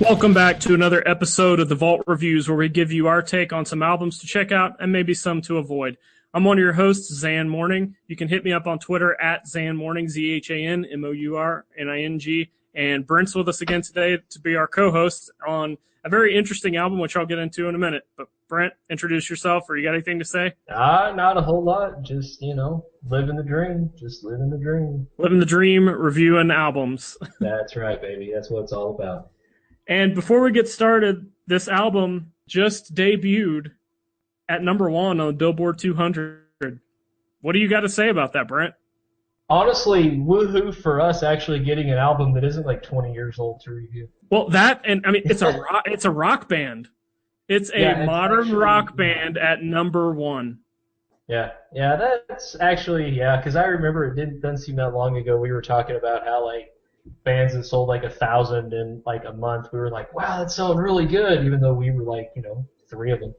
Welcome back to another episode of the Vault Reviews, where we give you our take on some albums to check out and maybe some to avoid. I'm one of your hosts, Zan Morning. You can hit me up on Twitter at Zan Morning, ZanMourning. And Brent's with us again today to be our co-host on a very interesting album, which I'll get into in a minute. But Brent, introduce yourself, or you got anything to say? Not a whole lot. Just, living the dream. Just living the dream. Living the dream, reviewing albums. That's right, baby. That's what it's all about. And before we get started, this album just debuted at number 1 on the Billboard 200. What do you got to say about that, Brent? Honestly, woohoo for us actually getting an album that isn't like 20 years old to review. Well, it's a rock band. It's a modern rock band at number 1. Yeah, that's actually, because I remember it doesn't seem that long ago we were talking about how like bands that sold like 1,000 in like a month, we were like, wow, that's selling really good, even though we were like, 3 of them.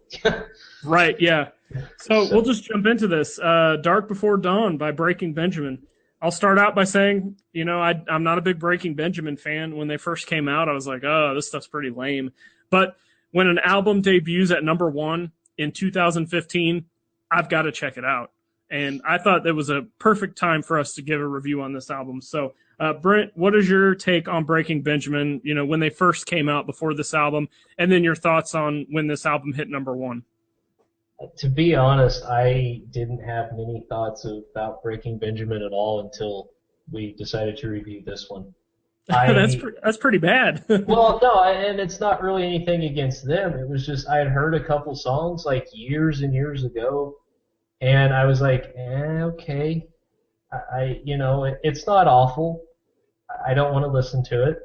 Right, yeah. So we'll just jump into this. Dark Before Dawn by Breaking Benjamin. I'll start out by saying, I'm not a big Breaking Benjamin fan. When they first came out, I was like, oh, this stuff's pretty lame. But when an album debuts at number 1 in 2015, I've got to check it out. And I thought that was a perfect time for us to give a review on this album. So, Brent, what is your take on Breaking Benjamin, when they first came out before this album, and then your thoughts on when this album hit number 1? To be honest, I didn't have many thoughts about Breaking Benjamin at all until we decided to review this one. That's pretty bad. Well, no, and it's not really anything against them. It was just I had heard a couple songs like years and years ago, and I was like, okay. It's not awful. I don't want to listen to it.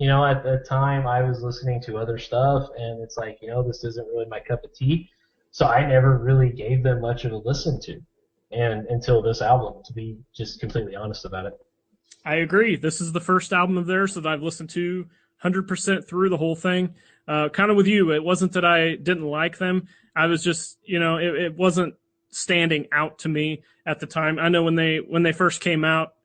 At the time I was listening to other stuff, and it's like, this isn't really my cup of tea. So I never really gave them much of a listen to, and until this album, to be just completely honest about it. I agree. This is the first album of theirs that I've listened to 100% through the whole thing. Kind of with you, it wasn't that I didn't like them. I was just, it wasn't standing out to me at the time. I know when they first came out,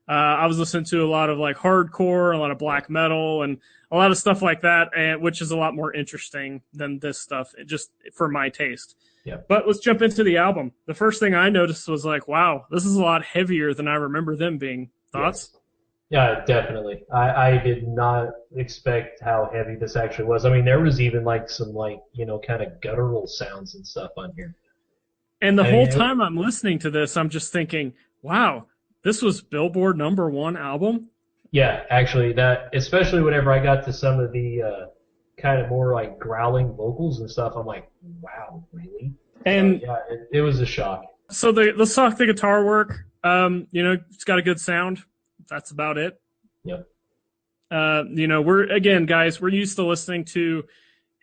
I was listening to a lot of like hardcore, a lot of black metal, and a lot of stuff like that, which is a lot more interesting than this stuff, just for my taste. Yeah. But let's jump into the album. The first thing I noticed was like, wow, this is a lot heavier than I remember them being. Thoughts? Yes. Yeah, definitely. I did not expect how heavy this actually was. I mean, there was even like some kind of guttural sounds and stuff on here. And the whole time I'm listening to this, I'm just thinking, wow, this was Billboard number 1 album? Yeah, actually, that, especially whenever I got to some of the kind of more like growling vocals and stuff, I'm like, wow, really? And yeah, it was a shock. So let's talk the guitar work. It's got a good sound. That's about it. Yep. We're used to listening to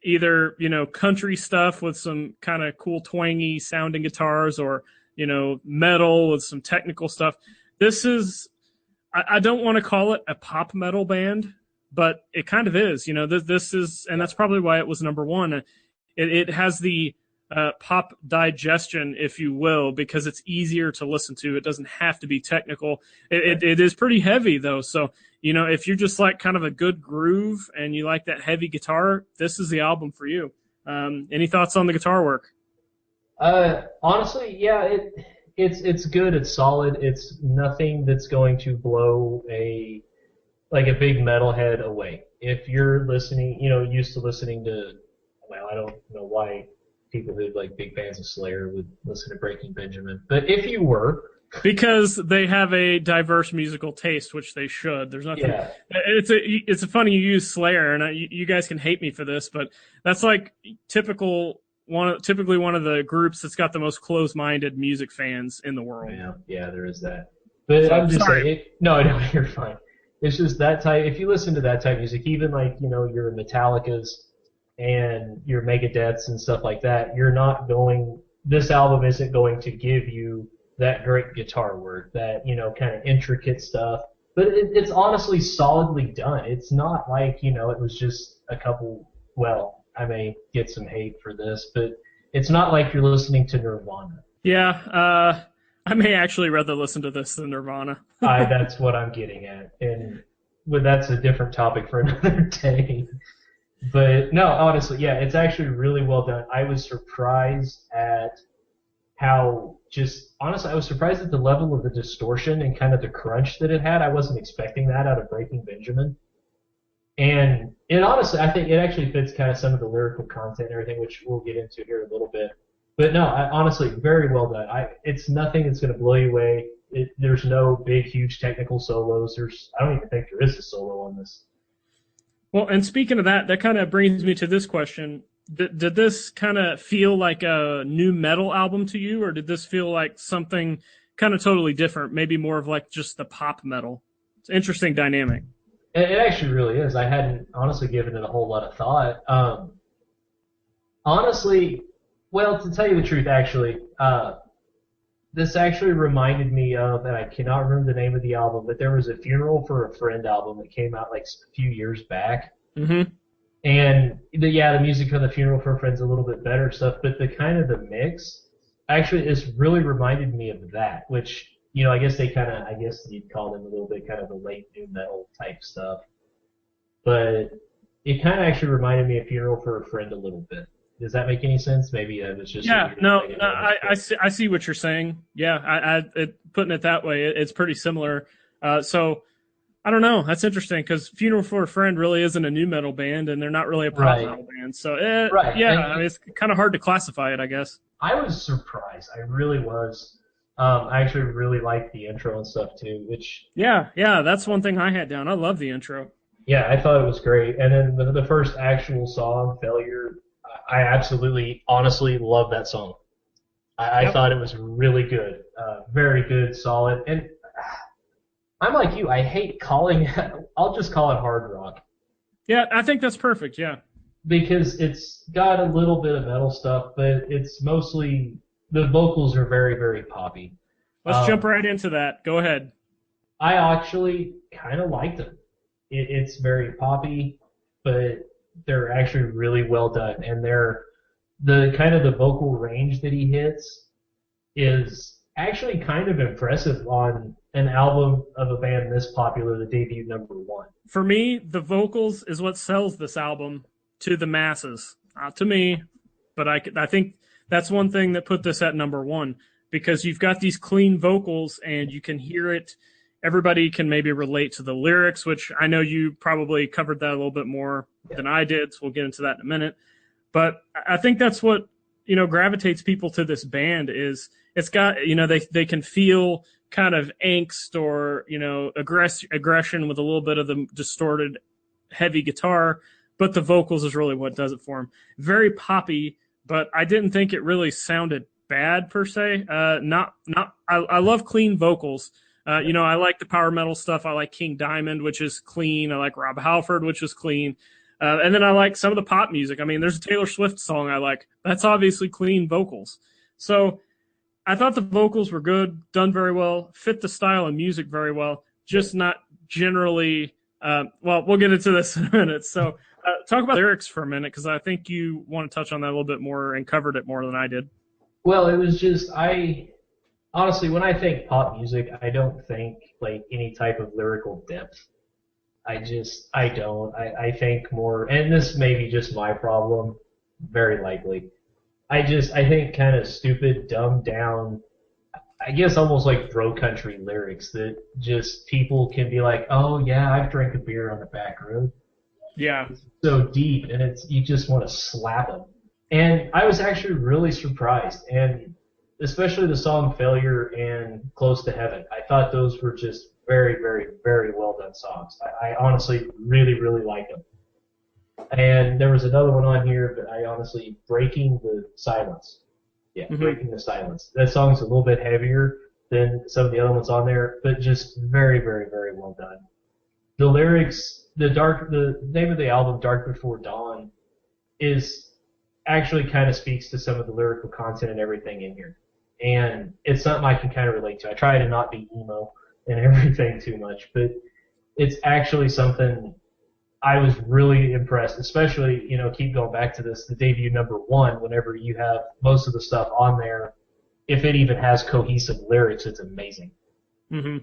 either, country stuff with some kind of cool twangy sounding guitars, or, metal with some technical stuff. This is, I don't want to call it a pop metal band, but it kind of is. This is, and that's probably why it was number 1. It has the pop digestion, if you will, because it's easier to listen to. It doesn't have to be technical. It is pretty heavy, though. So, if you're just like kind of a good groove and you like that heavy guitar, this is the album for you. Any thoughts on the guitar work? Honestly, yeah, it's good. It's solid. It's nothing that's going to blow a big metalhead away. If you're listening, used to listening to, well, I don't know why people who like big fans of Slayer would listen to Breaking Benjamin, but if you were, because they have a diverse musical taste, which they should. There's nothing. Yeah. It's funny you use Slayer, and you guys can hate me for this, but that's like typically one of the groups that's got the most closed-minded music fans in the world. Yeah, there is that. But I'm just saying, no, you're fine. It's just that type. If you listen to that type of music, even like your Metallica's and your Megadeths and stuff like that, this album isn't going to give you that great guitar work, that, kind of intricate stuff. But it's honestly solidly done. It's not like, it was just a couple, well, I may get some hate for this, but it's not like you're listening to Nirvana. Yeah, I may actually rather listen to this than Nirvana. That's what I'm getting at. But that's a different topic for another day. But no, honestly, yeah, it's actually really well done. I was surprised at how just honestly, I was surprised at the level of the distortion and kind of the crunch that it had. I wasn't expecting that out of Breaking Benjamin. And it honestly, I think it actually fits kind of some of the lyrical content and everything, which we'll get into here in a little bit. But no, honestly, very well done. It's nothing that's going to blow you away. There's no big, huge technical solos. I don't even think there is a solo on this. Well, and speaking of that, that kind of brings me to this question. Did this kind of feel like a new metal album to you, or did this feel like something kind of totally different, maybe more of like just the pop metal? It's an interesting dynamic. It actually really is. I hadn't honestly given it a whole lot of thought. Honestly, well, to tell you the truth, actually, this actually reminded me of, and I cannot remember the name of the album, but there was a Funeral for a Friend album that came out like a few years back. Mm-hmm. And the music from the Funeral for a Friend's a little bit better stuff, but the mix actually is really reminded me of that, which, I guess I guess you'd call them a little bit kind of the late new metal type stuff. But it kind of actually reminded me of Funeral for a Friend a little bit. Does that make any sense? Maybe it was just I see what you're saying. Yeah, putting it that way, it's pretty similar. So I don't know. That's interesting because Funeral for a Friend really isn't a new metal band, and they're not really a pop metal band. So it's kind of hard to classify it, I guess. I was surprised. I really was. I actually really liked the intro and stuff too. Which that's one thing I had down. I love the intro. Yeah, I thought it was great. And then the first actual song, Failure. I absolutely, honestly love that song. I thought it was really good, very good, solid. And I'm like you. I hate calling it. I'll just call it hard rock. Yeah, I think that's perfect. Yeah, because it's got a little bit of metal stuff, but it's mostly the vocals are very, very poppy. Let's jump right into that. Go ahead. I actually kind of liked them. It's very poppy, but they're actually really well done, and the kind of the vocal range that he hits is actually kind of impressive on an album of a band this popular that debuted #1. For me, the vocals is what sells this album to the masses, not to me, but I think that's one thing that put this at #1 because you've got these clean vocals and you can hear it. Everybody can maybe relate to the lyrics, which I know you probably covered that a little bit more than I did, so we'll get into that in a minute. But I think that's what, gravitates people to this band is it's got, they can feel kind of angst or, aggression with a little bit of the distorted heavy guitar, but the vocals is really what does it for them. Very poppy, but I didn't think it really sounded bad per se. I love clean vocals. I like the power metal stuff. I like King Diamond, which is clean. I like Rob Halford, which is clean. And then I like some of the pop music. I mean, there's a Taylor Swift song I like. That's obviously clean vocals. So I thought the vocals were good, done very well, fit the style of music very well, just not generally we'll get into this in a minute. So talk about lyrics for a minute because I think you want to touch on that a little bit more and covered it more than I did. Well, it was just honestly, when I think pop music, I don't think like any type of lyrical depth. I don't. I think more, and this may be just my problem, very likely. I think kind of stupid, dumbed down, I guess almost like bro country lyrics that just people can be like, oh yeah, I've drank a beer on the back road. Yeah. It's so deep, and you just want to slap them. And I was actually really surprised, and especially the song Failure and Close to Heaven. I thought those were just very, very, very well done songs. I honestly really, really like them. And there was another one on here, but I honestly, Breaking the Silence. Yeah, Breaking the Silence. That song's a little bit heavier than some of the other ones on there, but just very, very, very well done. The lyrics, the name of the album, Dark Before Dawn, is actually kind of speaks to some of the lyrical content and everything in here. And it's something I can kind of relate to. I try to not be emo and everything too much, but it's actually something I was really impressed, especially, keep going back to this, the debut #1, whenever you have most of the stuff on there, if it even has cohesive lyrics, it's amazing. Mm-hmm.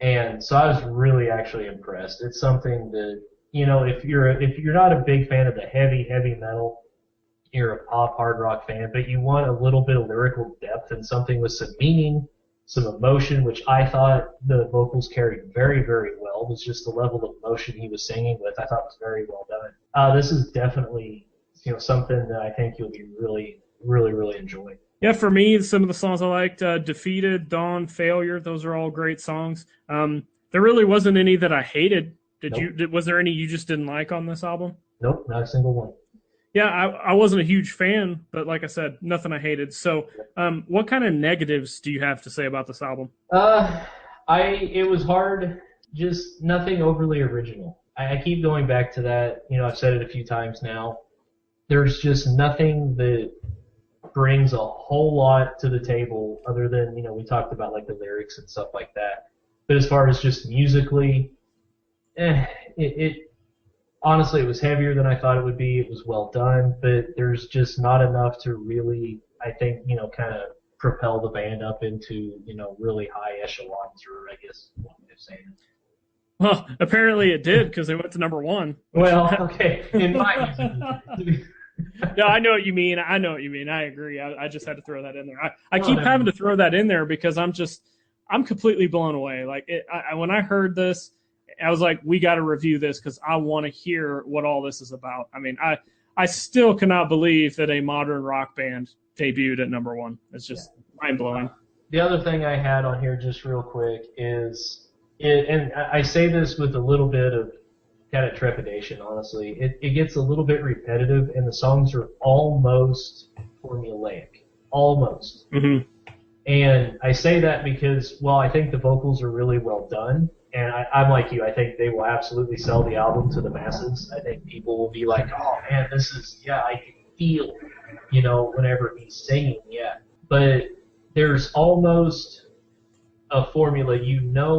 And so I was really actually impressed. It's something that if you're not a big fan of the heavy metal, you're a pop hard rock fan, but you want a little bit of lyrical depth and something with some meaning, some emotion, which I thought the vocals carried very, very well. Was just the level of emotion he was singing with. I thought was very well done. This is definitely something that I think you'll be really, really, really enjoying. Yeah, for me, some of the songs I liked, Defeated, Dawn, Failure, those are all great songs. There really wasn't any that I hated. Was there any you just didn't like on this album? Nope, not a single one. Yeah, I wasn't a huge fan, but like I said, nothing I hated. So, what kind of negatives do you have to say about this album? It was hard, just nothing overly original. I keep going back to that. I've said it a few times now. There's just nothing that brings a whole lot to the table other than, we talked about like the lyrics and stuff like that. But as far as just musically, honestly, it was heavier than I thought it would be. It was well done, but there's just not enough to really, I think, kind of propel the band up into, really high echelons, or I guess one way of saying it. Well, apparently it did, because they went to number one. Well, okay. In my No, I know what you mean. I agree. I just had to throw that in there. I keep having to throw that in there because I'm completely blown away. Like when I heard this, I was like, we got to review this because I want to hear what all this is about. I mean, I still cannot believe that a modern rock band debuted at number one. It's just mind blowing. The other thing I had on here just real quick is, and I say this with a little bit of kind of trepidation, honestly. It gets a little bit repetitive, and the songs are almost formulaic. Almost. Mm-hmm. And I say that because, well, I think the vocals are really well done. And I'm like you. I think they will absolutely sell the album to the masses. I think people will be like, oh, man, this is, I can feel, whenever he's singing, But there's almost a formula,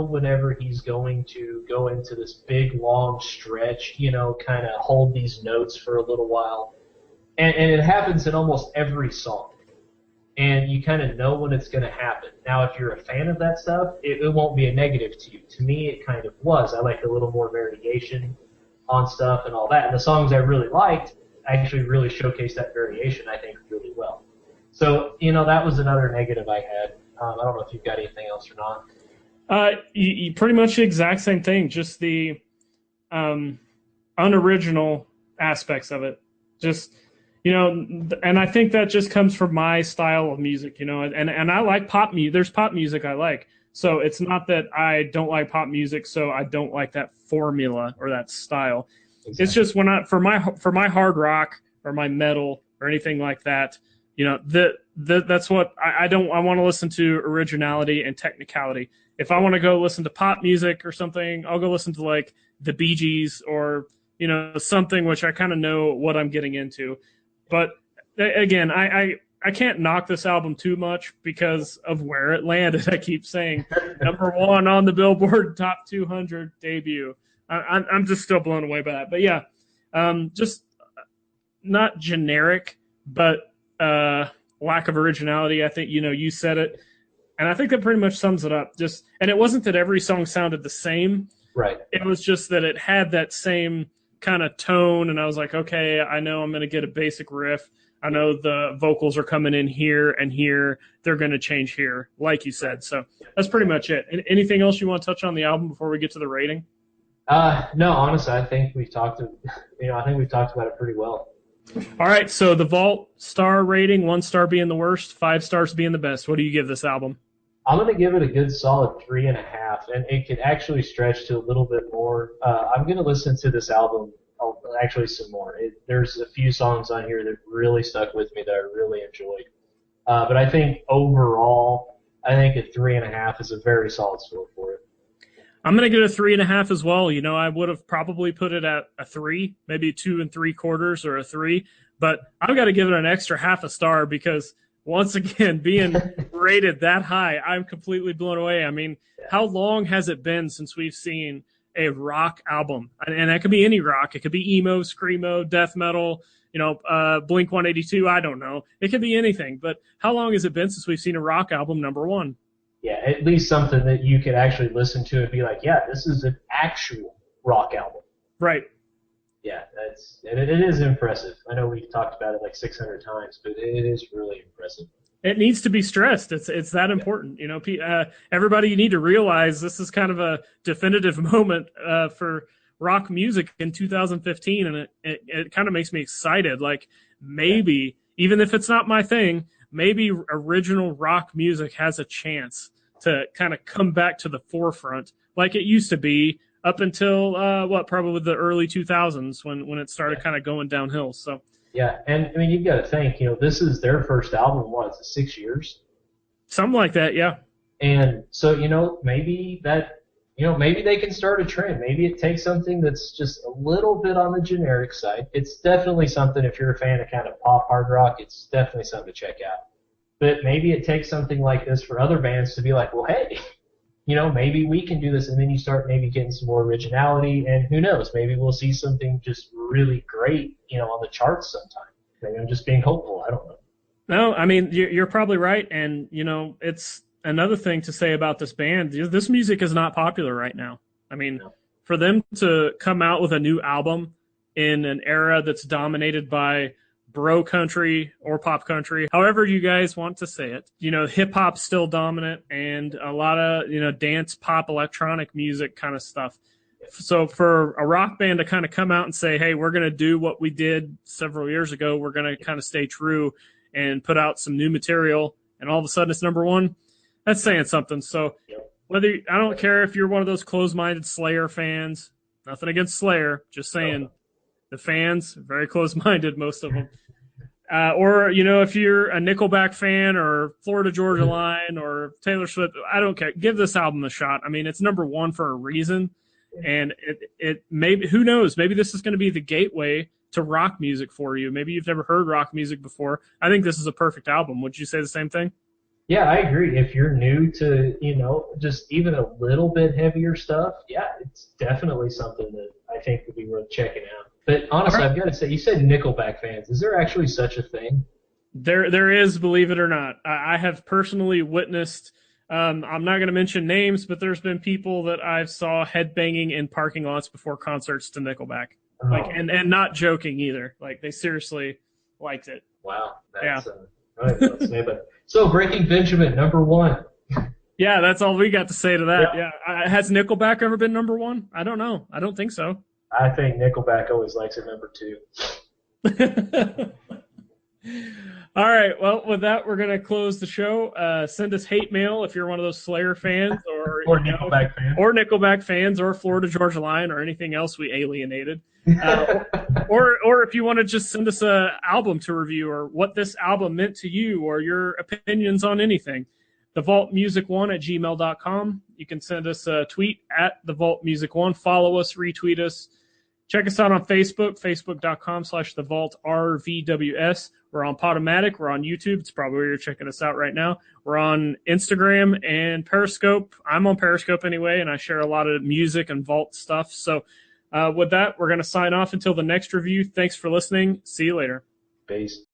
whenever he's going to go into this big, long stretch, kind of hold these notes for a little while. And it happens in almost every song. And you kind of know when it's going to happen. Now, if you're a fan of that stuff, it won't be a negative to you. To me, it kind of was. I like a little more variation on stuff and all that. And the songs I really liked actually really showcased that variation, I think, really well. So, that was another negative I had. I don't know if you've got anything else or not. You pretty much the exact same thing, just the unoriginal aspects of it. Just... and I think that just comes from my style of music, and I like pop music. There's pop music I like. So it's not that I don't like pop music, so I don't like that formula or that style. Exactly. It's just for my hard rock or my metal or anything like that, that's what I want to listen to originality and technicality. If I want to go listen to pop music or something, I'll go listen to like the Bee Gees or, something which I kind of know what I'm getting into. But again, I can't knock this album too much because of where it landed. I keep saying number one on the Billboard Top 200 debut. I'm just still blown away by that. But yeah, just not generic, but lack of originality. I think you said it, and I think that pretty much sums it up. And it wasn't that every song sounded the same. Right. It was just that it had that same kind of tone, and I was like, okay, I know I'm going to get a basic riff. I know the vocals are coming in here and here. They're going to change here, like you said. So that's pretty much it. Anything else you want to touch on the album before we get to the rating? No, honestly, I think we've talked about it pretty well. All right, so the Vault star rating, 1 star being the worst, 5 stars being the best. What do you give this album? I'm going to give it a good solid 3.5, and it could actually stretch to a little bit more. I'm going to listen to this album actually some more. There's a few songs on here that really stuck with me that I really enjoyed. But I think overall, a 3.5 is a very solid score for it. I'm going to give it a 3.5 as well. I would have probably put it at a 3, maybe 2 3/4 or a 3, but I've got to give it an extra half a star because once again, being rated that high, I'm completely blown away. I mean, how long has it been since we've seen a rock album? And that could be any rock. It could be emo, screamo, death metal, Blink-182. I don't know. It could be anything. But how long has it been since we've seen a rock album number one? Yeah, at least something that you could actually listen to and be like, yeah, this is an actual rock album. Right. Yeah, and it is impressive. I know we've talked about it like 600 times, but it is really impressive. It needs to be stressed. It's that Yeah. important. Everybody, you need to realize this is kind of a definitive moment for rock music in 2015, and it kind of makes me excited. Like Yeah. maybe even if it's not my thing, maybe original rock music has a chance to kind of come back to the forefront like it used to be up until probably the early 2000s when it started Yeah. kind of going downhill. So Yeah, and I mean, you've got to think, this is their first album. What, is it 6 years? something like that, yeah. And so, maybe maybe they can start a trend. Maybe it takes something that's just a little bit on the generic side. It's definitely something, if you're a fan of kind of pop hard rock, it's definitely something to check out. But maybe it takes something like this for other bands to be like, well, hey, maybe we can do this. And then you start maybe getting some more originality. And who knows, maybe we'll see something just really great, on the charts sometime. Maybe I'm just being hopeful. I don't know. No, I mean you're probably right, and it's another thing to say about this band. This music is not popular right now. I mean, No. for them to come out with a new album in an era that's dominated by bro country or pop country, however you guys want to say it, hip hop's still dominant, and a lot of dance, pop, electronic music kind of stuff. So for a rock band to kind of come out and say, hey, we're going to do what we did several years ago, we're going to kind of stay true and put out some new material, and all of a sudden it's number one, that's saying something. So I don't care if you're one of those closed-minded Slayer fans, nothing against Slayer, just saying the fans, very closed-minded, most of them. Or if you're a Nickelback fan or Florida Georgia Line or Taylor Swift, I don't care. Give this album a shot. I mean, it's number one for a reason. And it maybe, who knows, maybe this is going to be the gateway to rock music for you. Maybe you've never heard rock music before. I think this is a perfect album. Would you say the same thing? Yeah, I agree. If you're new to, just even a little bit heavier stuff, yeah, it's definitely something that I think would be worth checking out. But honestly, I've got to say, you said Nickelback fans. Is there actually such a thing? There is, believe it or not. I have personally witnessed. I'm not going to mention names, but there's been people that I've saw headbanging in parking lots before concerts to Nickelback. Like, and not joking either. Like, they seriously liked it. Wow. That's, I don't know what to say, but so Breaking Benjamin, number one. Yeah, that's all we got to say to that. Yeah. Has Nickelback ever been number one? I don't know. I don't think so. I think Nickelback always likes it number two. All right. Well, with that, we're going to close the show. Send us hate mail if you're one of those Slayer fans or Nickelback fans. Or Nickelback fans or Florida Georgia Line or anything else we alienated. Or if you want to just send us an album to review or what this album meant to you or your opinions on anything. TheVaultMusic1@gmail.com. You can send us a tweet at TheVaultMusic1. Follow us, retweet us. Check us out on Facebook, facebook.com/TheVaultRVWS. We're on Podomatic. We're on YouTube. It's probably where you're checking us out right now. We're on Instagram and Periscope. I'm on Periscope anyway, and I share a lot of music and Vault stuff. So with that, we're going to sign off until the next review. Thanks for listening. See you later. Peace.